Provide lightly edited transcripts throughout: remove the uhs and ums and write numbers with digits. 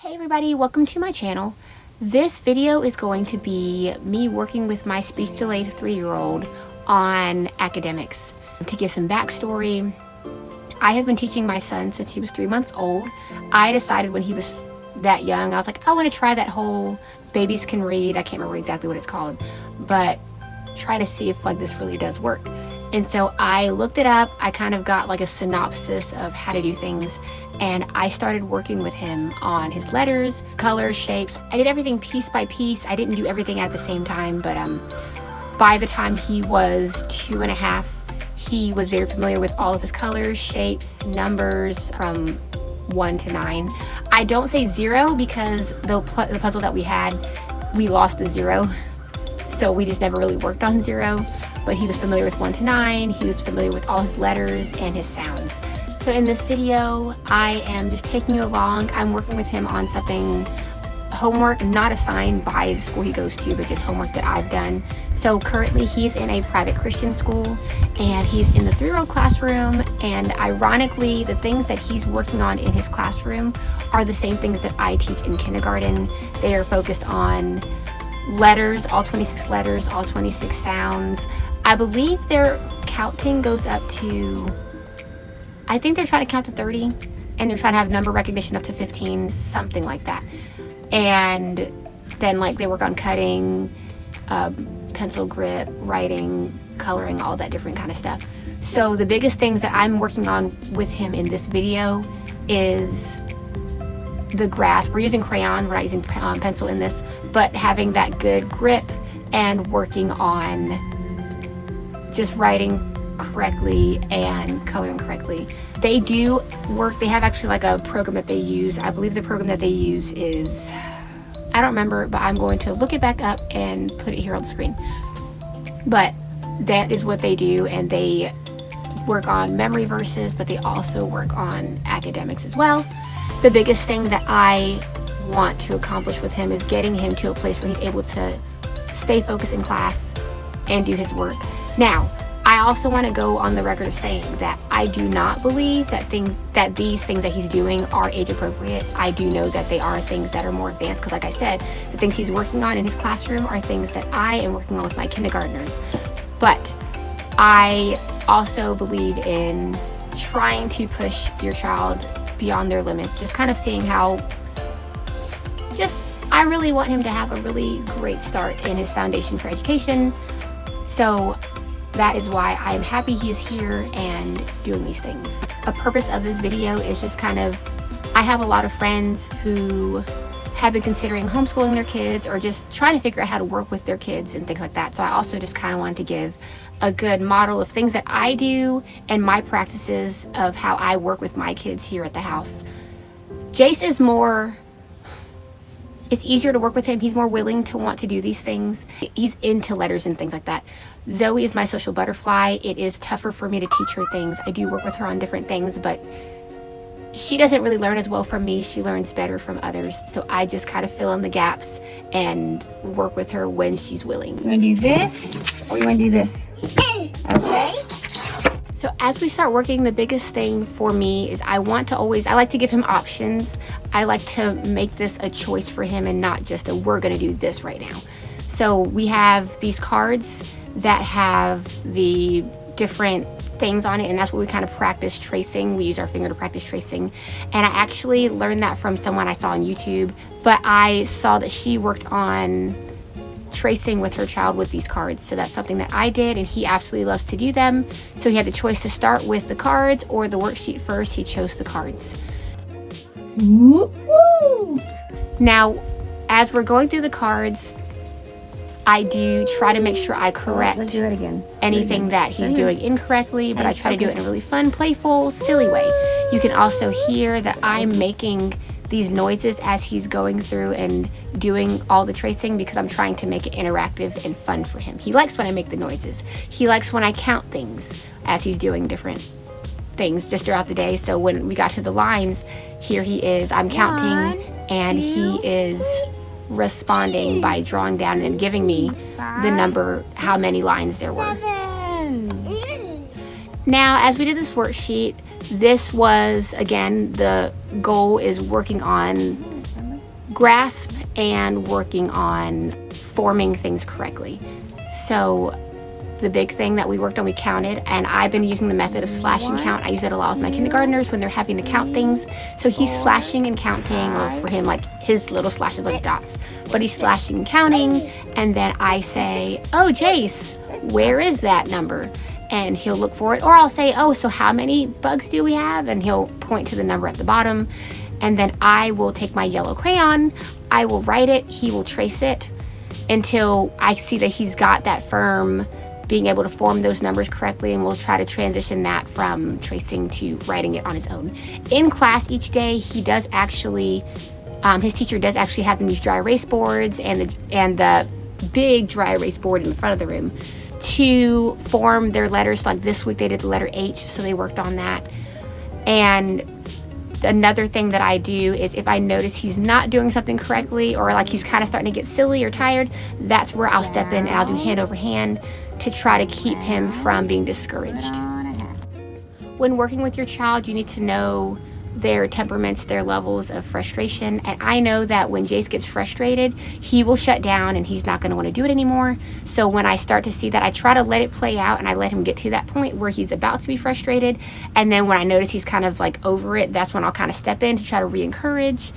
Hey everybody, welcome to my channel. This video is going to be me working with my speech delayed 3-year-old on academics. To give some backstory, I have been teaching my son since he was 3 months old. I decided when he was that young, I was like, I want to try that whole babies can read, I can't remember exactly what it's called, but try to see if this really does work. And so I looked it up, I kind of got a synopsis of how to do things, and I started working with him on his letters, colors, shapes. I did everything piece by piece. I didn't do everything at the same time, but by the time he was 2.5, he was very familiar with all of his colors, shapes, numbers from 1 to 9. I don't say 0 because the puzzle that we had, we lost the 0. So we just never really worked on 0. But he was familiar with 1 to 9. He was familiar with all his letters and his sounds. So in this video, I am just taking you along. I'm working with him on something, homework not assigned by the school he goes to, but just homework that I've done. So currently he's in a private Christian school and he's in the 3-year-old classroom, and ironically the things that he's working on in his classroom are the same things that I teach in kindergarten. They are focused on letters, all 26 letters, all 26 sounds. I believe their counting goes up to, I think they're trying to count to 30, and they're trying to have number recognition up to 15, something like that. And then they work on cutting, pencil grip, writing, coloring, all that different kind of stuff. So the biggest things that I'm working on with him in this video is the grasp. We're using crayon, we're not using pencil in this, but having that good grip and working on just writing correctly and coloring correctly. They do work, they have actually a program that they use. I believe the program that they use is, I don't remember, but I'm going to look it back up and put it here on the screen. But that is what they do, and they work on memory verses, but they also work on academics as well. The biggest thing that I want to accomplish with him is getting him to a place where he's able to stay focused in class and do his work. Now, I also want to go on the record of saying that I do not believe that these things that he's doing are age appropriate. I do know that they are things that are more advanced, because like I said, the things he's working on in his classroom are things that I am working on with my kindergartners. But I also believe in trying to push your child beyond their limits, just kind of seeing how, I really want him to have a really great start in his foundation for education. So that is why I'm happy he is here and doing these things. A purpose of this video is just I have a lot of friends who have been considering homeschooling their kids or just trying to figure out how to work with their kids and things like that. So I also just wanted to give a good model of things that I do and my practices of how I work with my kids here at the house. Jace is it's easier to work with him. He's more willing to want to do these things. He's into letters and things like that. Zoe is my social butterfly. It is tougher for me to teach her things. I do work with her on different things, but she doesn't really learn as well from me. She learns better from others. So I just fill in the gaps and work with her when she's willing. You want to do this or you want to do this? Okay. So as we start working, the biggest thing for me is I like to give him options. I like to make this a choice for him and not just we're going to do this right now. So we have these cards that have the different things on it, and that's what we practice tracing. We use our finger to practice tracing, and I actually learned that from someone I saw on YouTube, but I saw that she worked on tracing with her child with these cards. So that's something that I did, and he absolutely loves to do them. So he had the choice to start with the cards or the worksheet first. He chose the cards. Woo-hoo! Now, as we're going through the cards, I do try to make sure I correct anything that he's doing incorrectly, but I try to do it in a really fun, playful, silly way. You can also hear that I'm making these noises as he's going through and doing all the tracing, because I'm trying to make it interactive and fun for him. He likes when I make the noises. He likes when I count things as he's doing different things just throughout the day. So when we got to the lines, here he is, I'm counting, and he is responding by drawing down and giving me the number, how many lines there were. Now, as we did this worksheet, this was, again, the goal is working on grasp and working on forming things correctly. So the big thing that we worked on, we counted, and I've been using the method of slash and count. I use it a lot with my kindergartners when they're having to count things. So he's slashing and counting, or for him, like his little slashes like dots, but he's slashing and counting, and then I say, oh, Jace, where is that number? And he'll look for it, or I'll say, oh, so how many bugs do we have? And he'll point to the number at the bottom, and then I will take my yellow crayon, I will write it, he will trace it until I see that he's got that firm being able to form those numbers correctly, and we'll try to transition that from tracing to writing it on his own. In class each day, he does actually, his teacher does actually have them use dry erase boards and the big dry erase board in the front of the room to form their letters. Like this week they did the letter H, so they worked on that. And another thing that I do is if I notice he's not doing something correctly, or like he's kind of starting to get silly or tired, that's where I'll step in and I'll do hand over hand to try to keep him from being discouraged. When working with your child, you need to know their temperaments, their levels of frustration, and I know that when Jace gets frustrated, he will shut down and he's not going to want to do it anymore. So when I start to see that, I try to let it play out and I let him get to that point where he's about to be frustrated, and then when I notice he's kind of like over it, that's when I'll kind of step in to try to re-encourage.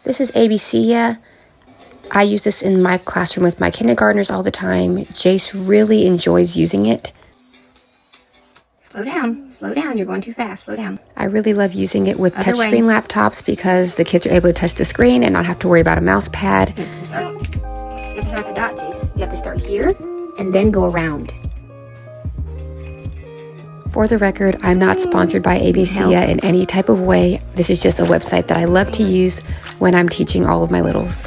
This is ABCYA. I use this in my classroom with my kindergartners all the time. Jace really enjoys using it. Slow down, you're going too fast, slow down. I really love using it with touchscreen laptops because the kids are able to touch the screen and not have to worry about a mouse pad. You have to start the dot, Jace. You have to start here and then go around. For the record, I'm not sponsored by ABCYA in any type of way. This is just a website that I love to use when I'm teaching all of my littles.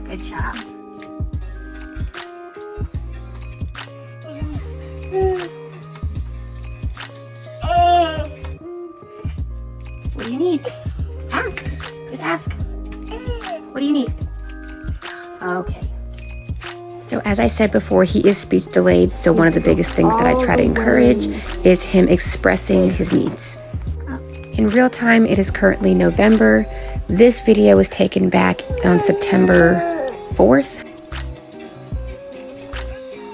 Good job. What do you need? Ask. Just ask. What do you need? Okay. So as I said before, he is speech delayed, so one of the biggest things that I try to encourage is him expressing his needs. In real time, it is currently November. This video was taken back on September 4th.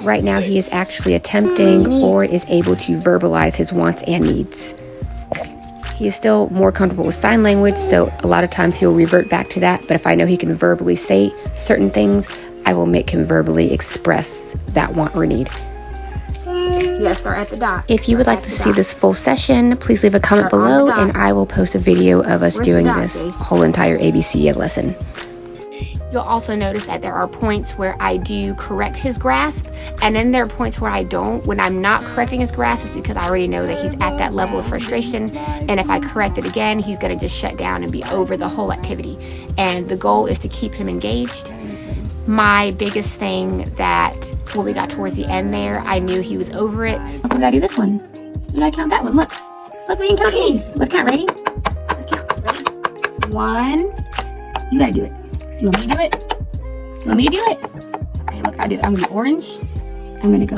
Right now, he is actually attempting or is able to verbalize his wants and needs. He is still more comfortable with sign language, so a lot of times he'll revert back to that. But if I know he can verbally say certain things, I will make him verbally express that want or need. You gotta start at the dot. If you would like to see this full session, please leave a comment below and I will post a video of us doing this whole entire ABCYA lesson. You'll also notice that there are points where I do correct his grasp, and then there are points where I don't. When I'm not correcting his grasp, it's because I already know that he's at that level of frustration, and if I correct it again, he's gonna just shut down and be over the whole activity. And the goal is to keep him engaged. My biggest thing that when we got towards the end there, I knew he was over it. We gotta do this one. We gotta count that one. Look, we can count these. Let's count. Ready? Let's count. Ready? 1. You gotta do it. You want me to do it? You want me to do it? Okay, look, I do it. I'm gonna do orange. I'm gonna go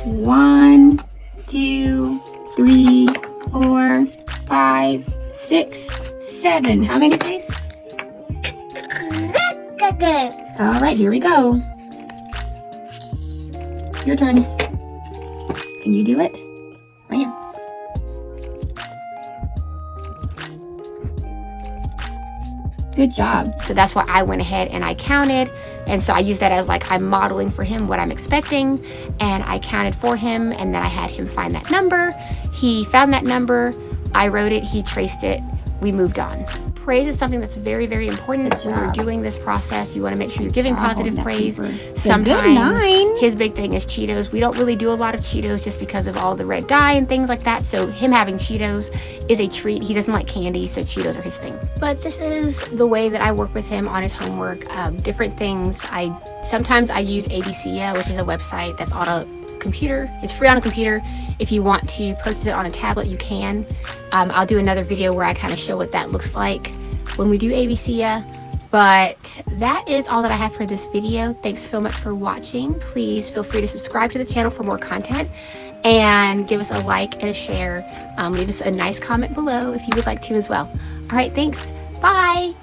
1, 2, 3, 4, 5, 6, 7. How many, please? All right, here we go. Your turn. Can you do it? Right here. Good job. So that's why I went ahead and I counted. And so I used that as like I'm modeling for him what I'm expecting. And I counted for him, and then I had him find that number. He found that number. I wrote it. He traced it. We moved on. Praise is something that's very, very important when you're doing this process. You want to make sure you're giving positive praise. Sometimes his big thing is Cheetos. We don't really do a lot of Cheetos just because of all the red dye and things like that. So him having Cheetos is a treat. He doesn't like candy, so Cheetos are his thing. But this is the way that I work with him on his homework. Different things. Sometimes I use ABCYA, which is a website that's on a computer. It's free on a computer. If you want to purchase it on a tablet, you can. I'll do another video where I kind of show what that looks like when we do ABCYA. But that is all that I have for this video. Thanks so much for watching. Please feel free to subscribe to the channel for more content. and give us a like and a share. Leave us a nice comment below if you would like to as well. All right, thanks. Bye.